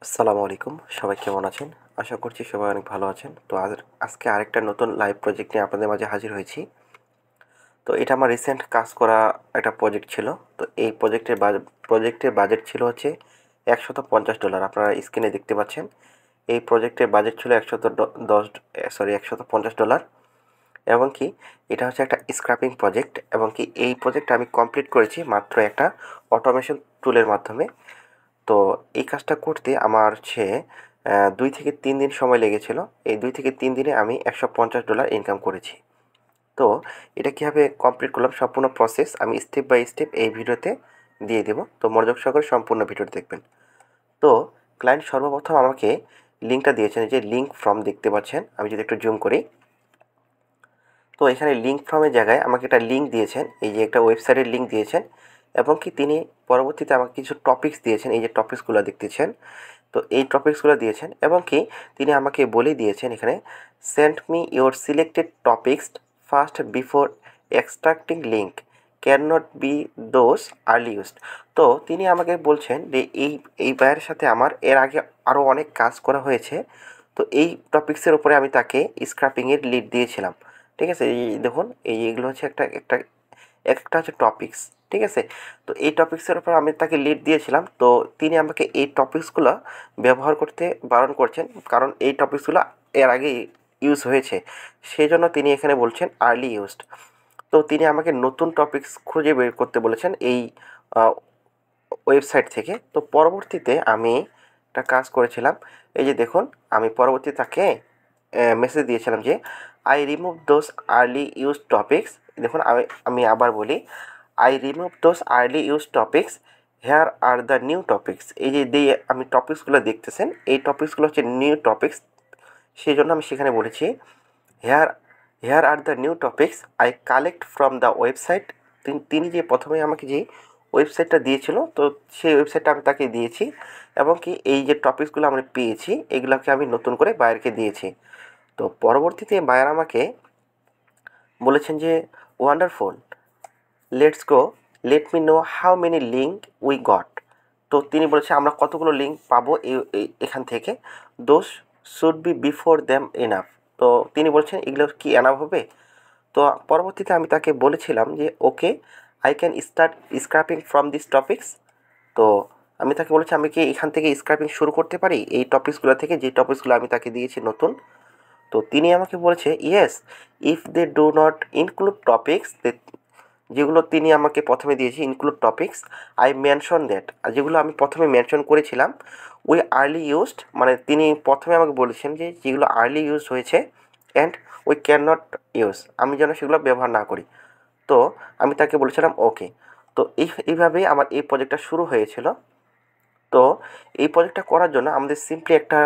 আসসালামু আলাইকুম। সবাই কেমন আছেন? আশা করছি সবাই অনেক ভালো আছেন। তো আজকে আরেকটা নতুন লাইভ প্রজেক্ট নিয়ে আপনাদের মাঝে হাজির হয়েছি। তো এটা আমার রিসেন্ট কাজ করা একটা প্রজেক্ট ছিল। তো এই প্রজেক্টের বাজেট ছিল হচ্ছে $150। আপনারা স্ক্রিনে দেখতে পাচ্ছেন। এই প্রজেক্টের বাজেট ছিল $150 এবং কি এটা হচ্ছে একটা স্ক্র্যাপিং প্রজেক্ট এবং কি এই প্রজেক্টটা আমি কমপ্লিট করেছি মাত্র একটা অটোমেশন টুলের মাধ্যমে। তো এই কাজটা করতে আমার 2 থেকে 3 দিন সময় লেগেছিল। এই 2 থেকে 3 দিনে আমি $150 ইনকাম করেছি। তো এটা কীভাবে কমপ্লিট করলাম সম্পূর্ণ প্রসেস আমি স্টেপ বাই স্টেপ এই ভিডিওতে দিয়ে দেব। তো মনোযোগ সহকারে সম্পূর্ণ ভিডিওটি দেখবেন। তো ক্লায়েন্ট সর্বপ্রথম আমাকে লিঙ্কটা দিয়েছেন, এই যে লিঙ্ক ফ্রম দেখতে পাচ্ছেন। আমি যদি একটু জুম করি, তো এখানে লিঙ্ক ফ্রমের জায়গায় আমাকে একটা লিঙ্ক দিয়েছেন, এই যে একটা ওয়েবসাইটের লিঙ্ক দিয়েছেন এবং কি তিনি পরবর্তীতে আমাকে কিছু টপিকস দিয়েছেন, এই যে টপিকসগুলো দেখতেছেন। তো এই টপিকসগুলো দিয়েছেন এবং কি তিনি আমাকে বলে দিয়েছেন এখানে, send me your selected topics first before extracting link, can not be those early used. তো তিনি আমাকে বলছেন যে এই বায়ের সাথে আমার এর আগে আরও অনেক কাজ করা হয়েছে। তো এই টপিক্সের উপরে আমি তাকে স্ক্র্যাপিংয়ের লিড দিয়েছিলাম। ঠিক আছে, এই দেখুন এইগুলো হচ্ছে একটা হচ্ছে টপিক্স। ঠিক আছে, তো এই টপিক্সের উপর আমি তাকে লিড দিয়েছিলাম। তো তিনি আমাকে এই টপিক্সগুলো ব্যবহার করতে বারণ করছেন, কারণ এই টপিক্সগুলো এর আগে ইউজ হয়েছে, সেই জন্য তিনি এখানে বলছেন আর্লি ইউজড। তো তিনি আমাকে নতুন টপিক্স খুঁজে বের করতে বলেছেন এই ওয়েবসাইট থেকে। তো পরবর্তীতে আমি একটা কাজ করেছিলাম, এই যে দেখুন আমি পরবর্তী তাকে মেসেজ দিয়েছিলাম যে I remove those early use topics. দেখুন আমি আবার বলি, I remove those early use topics, here are the new topics. এই যে দিয়ে আমি টপিক্সগুলো দেখতেছেন, এই টপিক্সগুলো হচ্ছে নিউ টপিক্স, সেই জন্য আমি সেখানে বলেছি here here are the new topics I collect from the website. তিনি যে প্রথমে আমাকে যে ওয়েবসাইটটা দিয়েছিল, তো সেই ওয়েবসাইটটা আমি তাকে দিয়েছি এবং কি এই যে টপিকসগুলো আমি পেয়েছি এগুলোকে আমি নতুন করে বায়ারকে দিয়েছি। তো পরবর্তীতে বায়ার আমাকে বলেছেন যে wonderful, let's go, let me know how many link we got. তো তিনি বলেছেন আমরা কতগুলো লিঙ্ক পাবো এখান থেকে, those should be before them enough. তো তিনি বলছেন এগুলো কি এনাফ হবে। তো পরবর্তীতে আমি তাকে বলেছিলাম যে okay, I can start scraping from this topics. তো আমি তাকে বলেছি আমি কি এখান থেকে স্ক্র্যাপিং শুরু করতে পারি এই টপিক্সগুলো থেকে, যে টপিক্সগুলো আমি তাকে দিয়েছি নতুন। তো তিনি আমাকে বলেছে yes, if they do not include topics, যেগুলো তিনি আমাকে প্রথমে দিয়েছে include topics, I mention that, যেগুলো আমি প্রথমে মেনশন করেছিলাম উই আর্লি ইউজড, মানে তিনি প্রথমে আমাকে বলেছেন যে যেগুলো আর্লি ইউজ হয়েছে and we can not use, আমি যেন সেগুলো ব্যবহার না করি। তো আমি তাকে বলেছিলাম ওকে। তো এইভাবেই আমার এই প্রজেক্টটা শুরু হয়েছিল। তো এই প্রজেক্টটা করার জন্য আমাদের সিম্পলি একটা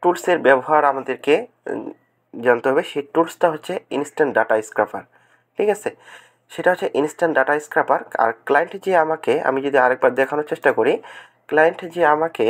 টুলসের ব্যবহার আমাদেরকে জানতে হবে। সেই টুলসটা হচ্ছে ইনস্ট্যান্ট ডাটা স্ক্র্যাপার। ঠিক আছে, সেটা হচ্ছে ইনস্ট্যান্ট ডাটা স্ক্র্যাপার। আর ক্লায়েন্ট যে আমাকে, আমি যদি আরেকবার দেখানোর চেষ্টা করি, ক্লায়েন্ট যে আমাকে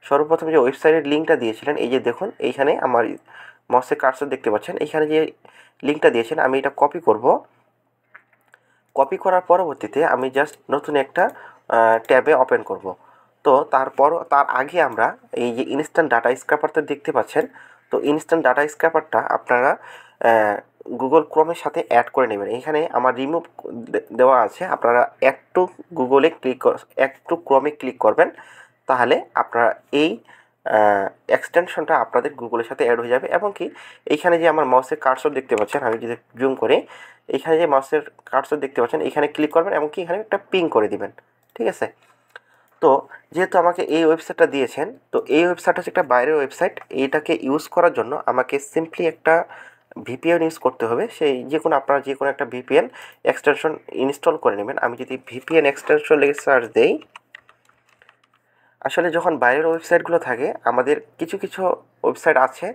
সর্বপ্রথম যে ওয়েবসাইটের লিঙ্কটা দিয়েছিলেন, এই যে দেখুন এইখানে আমার মাউসের কার্সর দেখতে পাচ্ছেন, এইখানে যে লিঙ্কটা দিয়েছেন আমি এটা কপি করব। কপি করার পরবর্তীতে আমি জাস্ট নতুন একটা ট্যাবে ওপেন করব। তো তার আগে আমরা এই যে ইনস্ট্যান্ট ডাটা স্ক্র্যাপারটা দেখতে পাচ্ছেন, তো ইনস্ট্যান্ট ডাটা স্ক্র্যাপারটা আপনারা গুগল ক্রোমের সাথে অ্যাড করে নেবেন। এখানে আমার রিমুভ দেওয়া আছে, আপনারা একটু ক্রোমে ক্লিক করবেন, তাহলে আপনারা এই এক্সটেনশনটা আপনাদের গুগলের সাথে অ্যাড হয়ে যাবে। এবং কি এইখানে যে আমার মাউসের কার্সর দেখতে পাচ্ছেন, আমি যদি জুম করে, এইখানে যে মাউসের কার্সর দেখতে পাচ্ছেন এখানে ক্লিক করবেন এবং কি এখানে একটা পিং করে দিবেন। ঠিক আছে, তো যেহেতু আমাকে এই ওয়েবসাইটটা দিয়েছেন, তো এই ওয়েবসাইটটা হচ্ছে একটা বাইরের ওয়েবসাইট, এইটাকে ইউজ করার জন্য আমাকে সিম্পলি একটা ভিপিএন ইউজ করতে হবে। আপনারা যে কোনো একটা ভিপিএন এক্সটেনশন ইনস্টল করে নেবেন। আমি যদি ভিপিএন এক্সটেনশন লিখে সার্চ দেই, আসলে যখন বাইরের ওয়েবসাইটগুলো থাকে, আমাদের কিছু কিছু ওয়েবসাইট আছে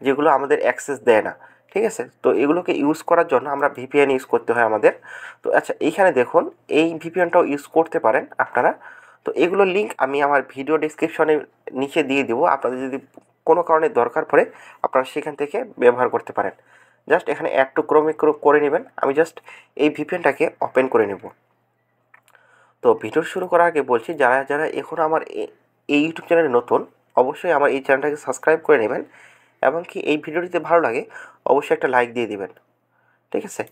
যেগুলো আমাদের অ্যাক্সেস দেয় না। ঠিক আছে, তো এগুলোকে ইউজ করার জন্য আমরা ভিপিএন ইউজ করতে হয় আমাদের। তো আচ্ছা, এইখানে দেখুন এই ভিপিএনটাও ইউজ করতে পারেন আপনারা। তো এগুলোর লিঙ্ক আমি আমার ভিডিও ডিসক্রিপশনে নিচে দিয়ে দেবো, আপনাদের যদি কোনো কারণে দরকার পড়ে আপনারা সেখান থেকে ব্যবহার করতে পারেন। জাস্ট এখানে অ্যাড টু ক্রোমে করে নেবেন। আমি জাস্ট এই ভিপিএনটাকে ওপেন করে নেব। তো ভিডিও শুরু করার আগে বলছি, যারা যারা এখনও আমার এই ইউটিউব চ্যানেলে নতুন অবশ্যই আমার এই চ্যানেলটাকে সাবস্ক্রাইব করে নেবেন এবং কি এই ভিডিওটিতে ভালো লাগে অবশ্যই একটা লাইক দিয়ে দিবেন, ঠিক আছে।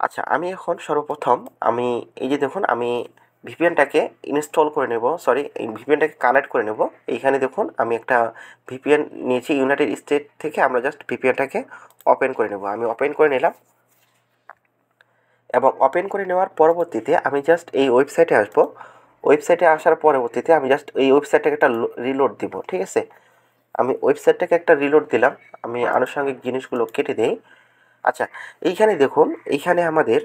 আচ্ছা, আমি এখন সর্বপ্রথম এই যে দেখুন আমি ভিপিএনটাকে ইনস্টল করে নেব, সরি এই ভিপিএনটাকে কানেক্ট করে নেব। এইখানে দেখুন আমি একটা ভিপিএন নিয়েছি ইউনাইটেড স্টেট থেকে, আমরা জাস্ট ভিপিএনটাকে ওপেন করে নেব। আমি ওপেন করে নিলাম এবং ওপেন করে নেওয়ার পরবর্তীতে আমি জাস্ট এই ওয়েবসাইটে আসব। ওয়েবসাইটে আসার পরবর্তীতে আমি জাস্ট এই ওয়েবসাইটটাকে একটা রিলোড দিব, ঠিক আছে। আমি ওয়েবসাইটটাকে একটা রিলোড দিলাম, আমি আনুষঙ্গিক জিনিসগুলো কেটে দিই। আচ্ছা, এইখানে দেখুন এইখানে আমাদের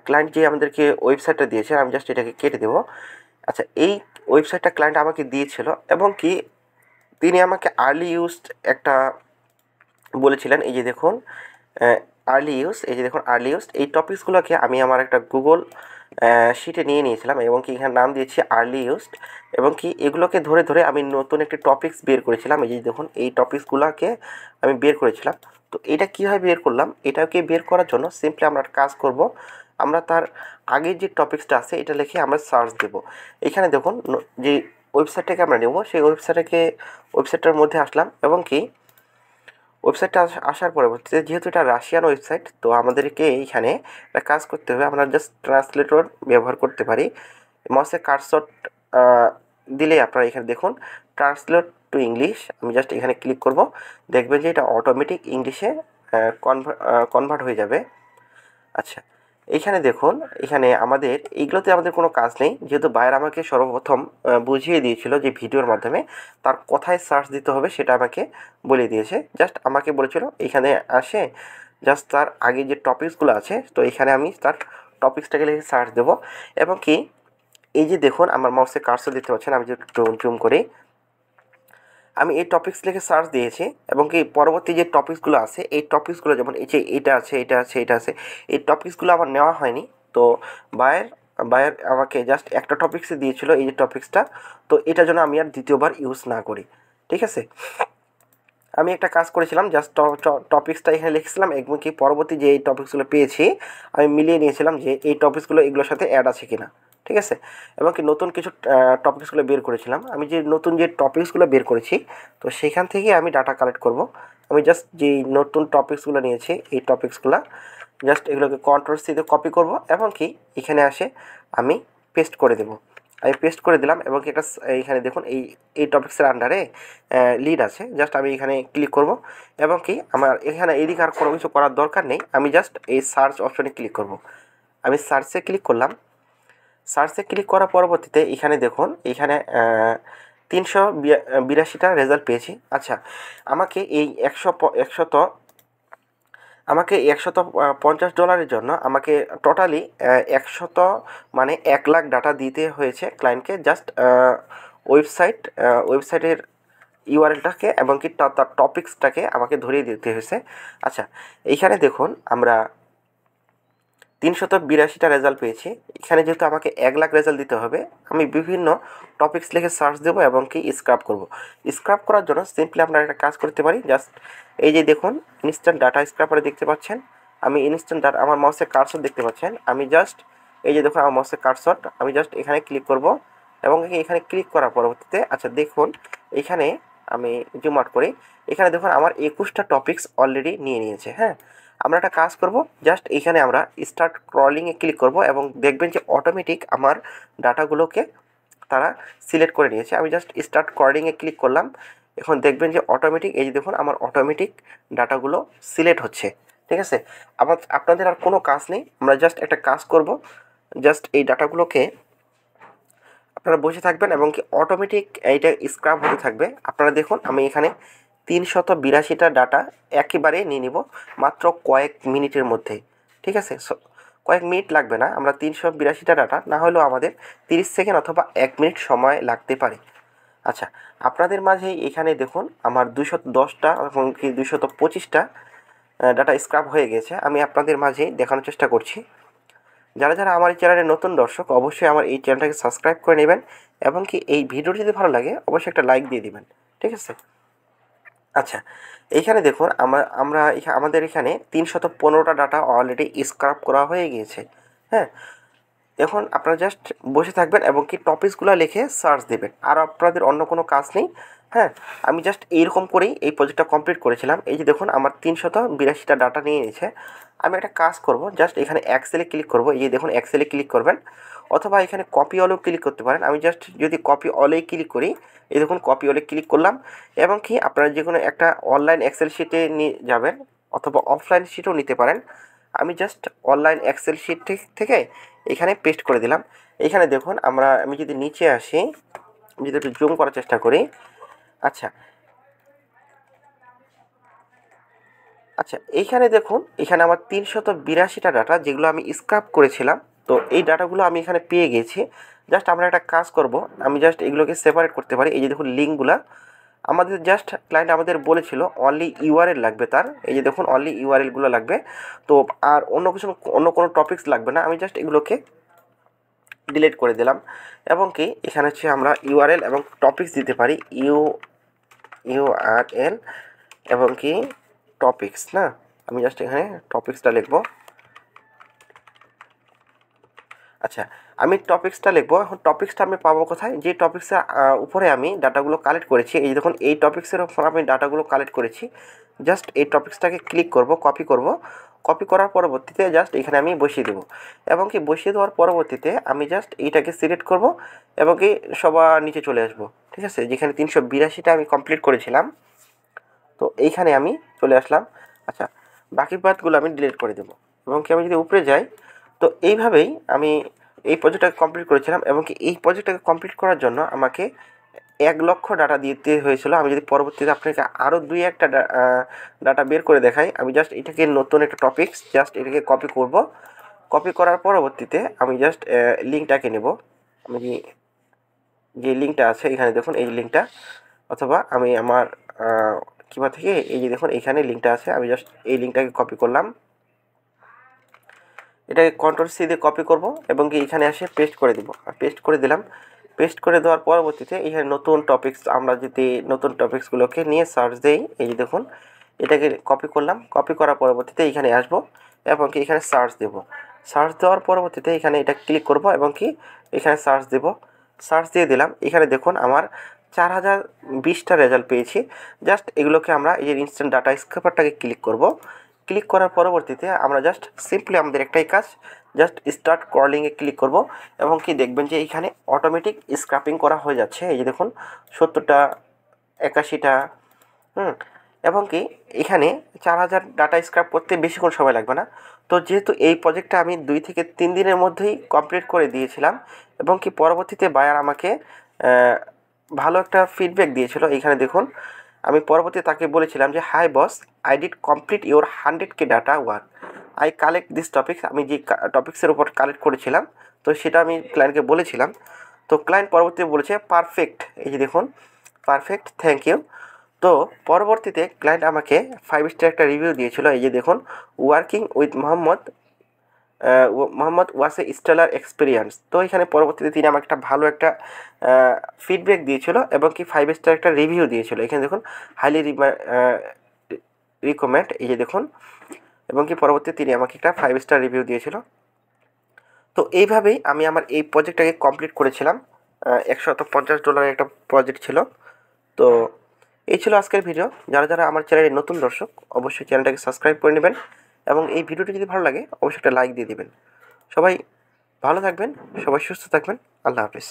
ক্লায়েন্ট যে আমাদেরকে ওয়েবসাইটটা দিয়েছে, আমি জাস্ট এটাকে কেটে দেব। আচ্ছা, এই ওয়েবসাইটটা ক্লায়েন্ট আমাকে দিয়েছিল এবং কি তিনি আমাকে আর্লি ইউজড একটা বলেছিলেন। এই যে দেখুন আর্লি ইউজ, এই যে দেখুন আর্লি ইউজ, এই টপিকসগুলোকে আমি আমার একটা গুগল শিটে নিয়ে নিয়েছিলাম এবং কি এখানে নাম দিয়েছি আর্লি ইউজড এবং কি এগুলোকে ধরে ধরে আমি নতুন একটি টপিকস বের করেছিলাম। এই যে দেখুন এই টপিকসগুলোকে আমি বের করেছিলাম। তো এটা কীভাবে বের করলাম, এটাকে বের করার জন্য সিম্পলি আমরা একটা কাজ করব, আমরা তার আগের যে টপিকসটা আছে এটা লিখে আমরা সার্চ দেব। এখানে দেখুন যে ওয়েবসাইটটাকে আমরা নেব, সেই ওয়েবসাইটটার মধ্যে আসলাম এবং কি ওয়েবসাইটটা আসার পরবর্তীতে যেহেতু এটা রাশিয়ান ওয়েবসাইট, তো আমাদেরকে এইখানে একটা কাজ করতে হবে, আমরা জাস্ট ট্রান্সলেটর ব্যবহার করতে পারি। মাউসের কার্সর দিলেই আপনারা এখানে দেখুন ট্রান্সলেট টু ইংলিশ, আমি জাস্ট এখানে ক্লিক করব, দেখবেন যে এটা অটোমেটিক ইংলিশে কনভার্ট হয়ে যাবে। আচ্ছা, এইখানে দেখুন এখানে এইগুলোতে আমাদের কোনো কাজ নেই, যেহেতু বাইরে আমাকে সর্বপ্রথম বুঝিয়ে দিয়েছিল যে ভিডিওর মাধ্যমে তার কোথায় সার্চ দিতে হবে সেটা আমাকে বলে দিয়েছে। জাস্ট আমাকে বলেছিল এখানে আসে জাস্ট তার আগে যে টপিকসগুলো আছে, তো এখানে আমি তার টপিক্সটাকে লিখে সার্চ দেবো এবং কি এই যে দেখুন আমার মাউসে কার্সর দিতে পারছেন, আমি যে জুম করি, আমি এই টপিক্স লিখে সার্চ দিয়েছি এবং কি পরবর্তী যে টপিকসগুলো আছে এই টপিকসগুলো যেমন এই যে এটা আছে এটা আছে এটা আছে, এই টপিকসগুলো আমার নেওয়া হয়নি। তো বায়ার আমাকে জাস্ট একটা টপিক্সে দিয়েছিল এই যে টপিক্সটা, তো এটার জন্য আমি আর দ্বিতীয়বার ইউজ না করি, ঠিক আছে। আমি একটা কাজ করেছিলাম, জাস্ট টপিক্সটা এখানে লিখেছিলাম এবং কি পরবর্তী যে এই টপিক্সগুলো পেয়েছি আমি মিলিয়ে নিয়েছিলাম যে এই টপিক্সগুলো এগুলোর সাথে অ্যাড আছে কিনা, ঠিক আছে। এবং কি নতুন কিছু টপিক্সগুলো বের করেছিলাম, আমি যে নতুন যে টপিক্সগুলো বের করেছি তো সেখান থেকে আমি ডাটা কালেক্ট করব। আমি জাস্ট যে নতুন টপিক্সগুলো নিয়েছি এই টপিক্সগুলো জাস্ট এগুলোকে কন্ট্রোল সিতে কপি করব এবং কি এখানে আসে আমি পেস্ট করে দেব। আমি পেস্ট করে দিলাম এবং এটা এইখানে দেখুন এই টপিক্সের আন্ডারে লিড আছে, জাস্ট আমি এখানে ক্লিক করব এবং কি আমার এখানে এদিকে আর কোনো কিছু করার দরকার নেই, আমি জাস্ট এই সার্চ অপশনে ক্লিক করব। আমি সার্চে ক্লিক করলাম, সার্চে ক্লিক করার পরবর্তীতে এখানে দেখুন এখানে 382টা রেজাল্ট পেয়েছি। আচ্ছা, আমাকে এই $150 জন্য আমাকে টোটালি 100 মানে 1,00,000 ডাটা দিতে হয়েছে ক্লায়েন্টকে, জাস্ট ওয়েবসাইটের ইউআরএলটাকে এবং কি তার টপিক্সটাকে আমাকে ধরিয়ে দিতে হয়েছে। আচ্ছা, এইখানে দেখুন আমরা 382টা রেজাল্ট পেয়েছি। এখানে যেহেতু আমাকে 1,00,000 রেজাল্ট দিতে হবে, আমি বিভিন্ন টপিক্স লিখে সার্চ দেবো এবং কি স্ক্রাব করব। স্ক্রাব করার জন্য সিম্পলি আমরা একটা কাজ করতে পারি, জাস্ট এই যে দেখুন ইনস্ট্যান্ট ডাটা স্ক্রাপারে দেখতে পাচ্ছেন, আমি ইনস্ট্যান্ট ডাটা আমার মাউসের কার্সর দেখতে পাচ্ছেন, আমি জাস্ট এই যে দেখুন আমার মাউসের কার্সর, আমি জাস্ট এখানে ক্লিক করব এবং এখানে ক্লিক করার পরবর্তীতে আচ্ছা দেখুন এখানে আমি জুম আউট করি, এখানে দেখুন আমার 21টা টপিক্স অলরেডি নিয়ে নিয়েছে। হ্যাঁ, আমরা একটা কাজ করব, জাস্ট এখানে আমরা স্টার্ট ক্রলিংয়ে ক্লিক করব এবং দেখবেন যে অটোমেটিক আমার ডাটাগুলোকে তারা সিলেক্ট করে নিয়েছে। আমি জাস্ট স্টার্ট ক্রলিংয়ে ক্লিক করলাম, এখন দেখবেন যে অটোমেটিক এই যে দেখুন আমার অটোমেটিক ডাটাগুলো সিলেক্ট হচ্ছে, ঠিক আছে। আপনাদের আর কোনো কাজ নেই, আমরা জাস্ট একটা কাজ করব, জাস্ট এই ডাটাগুলোকে আপনারা বসে থাকবেন এবং কি অটোমেটিক এইটা স্ক্রাব হতে থাকবে। আপনারা দেখুন আমি এখানে 382টা ডাটা একেবারে নিয়ে নিব মাত্র কয়েক মিনিটের মধ্যে, ঠিক আছে। কয়েক মিনিট লাগবে না, আমরা 382টা ডাটা না হলেও আমাদের 30 সেকেন্ড অথবা 1 মিনিট সময় লাগতে পারে। আচ্ছা, আপনাদের মাঝে এখানে দেখুন আমার 210টা এবং কি 225টা ডাটা স্ক্রাব হয়ে গেছে, আমি আপনাদের মাঝে দেখানোর চেষ্টা করছি। যারা যারা আমার এই চ্যানেলের নতুন দর্শক অবশ্যই আমার এই চ্যানেলটাকে সাবস্ক্রাইব করে নেবেন এবং কি এই ভিডিওটি যদি ভালো লাগে অবশ্যই একটা লাইক দিয়ে দিবেন, ঠিক আছে। আচ্ছা, এইখানে দেখুন আমাদের এখানে 315টা ডাটা অলরেডি স্ক্রাব করা হয়ে গিয়েছে। হ্যাঁ, এখন আপনারা জাস্ট বসে থাকবেন এবং কি টপিকসগুলো লিখে সার্চ দেবেন, আর আপনাদের অন্য কোনো কাজ নেই। হ্যাঁ, আমি জাস্ট এইরকম করেই এই প্রজেক্টটা কমপ্লিট করেছিলাম। এই যে দেখুন আমার 382টা ডাটা নিয়ে নিয়েছে। আমি একটা কাজ করব, জাস্ট এখানে এক্সেলে ক্লিক করব। এই যে দেখুন এক্সেলে ক্লিক করবেন, অথবা এখানে কপি অলেও ক্লিক করতে পারেন। আমি জাস্ট যদি কপি অলেই ক্লিক করি, এই দেখুন কপি অলে ক্লিক করলাম। এবং কি আপনারা যে কোনো একটা অনলাইন এক্সেল শিটে নিয়ে যাবেন, অথবা অফলাইন শিটও নিতে পারেন। আমি জাস্ট অনলাইন এক্সেল শিট থেকে এখানে পেস্ট করে দিলাম। এখানে দেখুন আমি যদি নিচে আসি, আমি যদি একটু জুম করার চেষ্টা করি। আচ্ছা আচ্ছা, এইখানে দেখুন, এখানে আমার 382টা ডাটা যেগুলো আমি স্ক্রাপ করেছিলাম। তো এই ডাটাগুলো আমি এখানে পেয়ে গেছি। জাস্ট আমরা একটা কাজ করব, আমি জাস্ট এগুলোকে সেপারেট করতে পারি। এই যে দেখুন লিঙ্কগুলা আমাদের জাস্ট ক্লায়েন্ট আমাদের বলেছিল অনলি ইউআরএল লাগবে তার। এই যে দেখুন অনলি ইউআরএলগুলো লাগবে। তো আর অন্য কোনো টপিকস লাগবে না। আমি জাস্ট এগুলোকে ডিলিট করে দিলাম। এবং কি এখানে হচ্ছে আমরা ইউআরএল এবং টপিকস দিতে পারি, ইউআরএল এবং কি টপিকস না। আমি জাস্ট এখানে টপিক্সটা লিখব। আচ্ছা, আমি টপিক্সটা লিখবো। এখন টপিক্সটা আমি পাবো কোথায়? যে টপিক্সের উপরে আমি ডাটাগুলো কালেক্ট করেছি। এই দেখুন এই টপিক্সের উপর আমি ডাটাগুলো কালেক্ট করেছি। জাস্ট এই টপিক্সটাকে ক্লিক করব, কপি করব। কপি করার পরবর্তীতে জাস্ট এখানে আমি বসিয়ে দেবো। এবং কি বসিয়ে দেওয়ার পরবর্তীতে আমি জাস্ট এইটাকে সিলেক্ট করব এবং কি সবার নিচে চলে আসবো। ঠিক আছে, যেখানে 382টা আমি কমপ্লিট করেছিলাম, তো এইখানে আমি চলে আসলাম। আচ্ছা, বাকি পার্টগুলো আমি ডিলিট করে দেবো। এবং কি আমি যদি উপরে যাই, তো এইভাবেই আমি এই প্রজেক্টটাকে কমপ্লিট করেছিলাম। এবং কি এই প্রজেক্টটাকে কমপ্লিট করার জন্য আমাকে 1,00,000 ডাটা দিতে হয়েছিল। আমি যদি পরবর্তীতে আপনাকে আরও 2-1টা ডাটা বের করে দেখাই। আমি জাস্ট এটাকে নতুন একটা টপিকস, জাস্ট এটাকে কপি করব। কপি করার পরবর্তীতে আমি জাস্ট লিঙ্কটাকে নেব। আমি যে লিঙ্কটা আছে এখানে দেখুন এই লিঙ্কটা, অথবা আমি আমার কিবা থেকে এই যে দেখুন এইখানে লিঙ্কটা আছে। আমি জাস্ট এই লিঙ্কটাকে কপি করলাম, এটাকে কন্ট্রোল সি দিয়ে কপি করব এবং কি এখানে এসে পেস্ট করে দিব। পেস্ট করে দিলাম। পেস্ট করে দেওয়ার পরবর্তীতে এখানে নতুন টপিকস, আমরা যদি নতুন টপিকসগুলোকে নিয়ে সার্চ দিই, এই যে দেখুন এটাকে কপি করলাম। কপি করার পরবর্তীতে এখানে আসব এবং কি এখানে সার্চ দেব। সার্চ দেওয়ার পরবর্তীতে এখানে এটা ক্লিক করব এবং কি এখানে সার্চ দেব। সার্চ দিয়ে দিলাম। এখানে দেখুন আমার 4020টা রেজাল্ট পেয়েছি। জাস্ট এগুলোকে আমরা এই যে ইনস্ট্যান্ট ডাটা স্ক্র্যাপারটাকে ক্লিক করব। ক্লিক করার পরবর্তীতে আমরা জাস্ট সিম্পলি আমাদের একটাই কাজ, জাস্ট স্টার্ট ক্রলিংয়ে ক্লিক করব এবং কি দেখবেন যে এইখানে অটোমেটিক স্ক্র্যাপিং করা হয়ে যাচ্ছে। এই যে দেখুন 70টা, 81টা, এবং কি এখানে 4000 ডাটা স্ক্র্যাপ করতে বেশিক্ষণ সময় লাগবে না। তো যেহেতু এই প্রজেক্টটা আমি 2 থেকে 3 দিনের মধ্যেই কমপ্লিট করে দিয়েছিলাম এবং কি পরবর্তীতে বায়ার আমাকে ভালো একটা ফিডব্যাক দিয়েছিল। এখানে দেখুন আমি পরবর্তীতে তাকে বলেছিলাম যে hi boss, I did complete your 100K data work, I collect this topics. আমি যে টপিক্সের উপর কালেক্ট করেছিলাম, তো সেটা আমি ক্লায়েন্টকে বলেছিলাম। তো ক্লায়েন্ট পরবর্তীতে বলেছে পারফেক্ট। এই যে দেখুন পারফেক্ট, থ্যাংক ইউ। তো পরবর্তীতে ক্লায়েন্ট আমাকে 5 স্টার একটা রিভিউ দিয়েছিল। এই যে দেখুন working with Mohammad was a stellar experience. তো এখানে পরবর্তীতে তিনি আমাকে একটা ভালো একটা ফিডব্যাক দিয়েছিল এবং কি 5 স্টার একটা রিভিউ দিয়েছিল। এখানে দেখুন হাইলি রিকমেন্ড, এই যে দেখুন, এবং কি পরবর্তীতে তিনি আমাকে একটা 5 স্টার রিভিউ দিয়েছিল। তো এইভাবেই আমি আমার এই প্রজেক্টটাকে কমপ্লিট করেছিলাম। $150 একটা প্রজেক্ট ছিল। তো এই ছিল আজকের ভিডিও। যারা যারা আমার চ্যানেলের নতুন দর্শক, অবশ্যই চ্যানেলটাকে সাবস্ক্রাইব করে নেবেন এবং এই ভিডিওটি যদি ভালো লাগে অবশ্যই একটা লাইক দিয়ে দেবেন। সবাই ভালো থাকবেন, সবাই সুস্থ থাকবেন। আল্লাহ হাফিজ।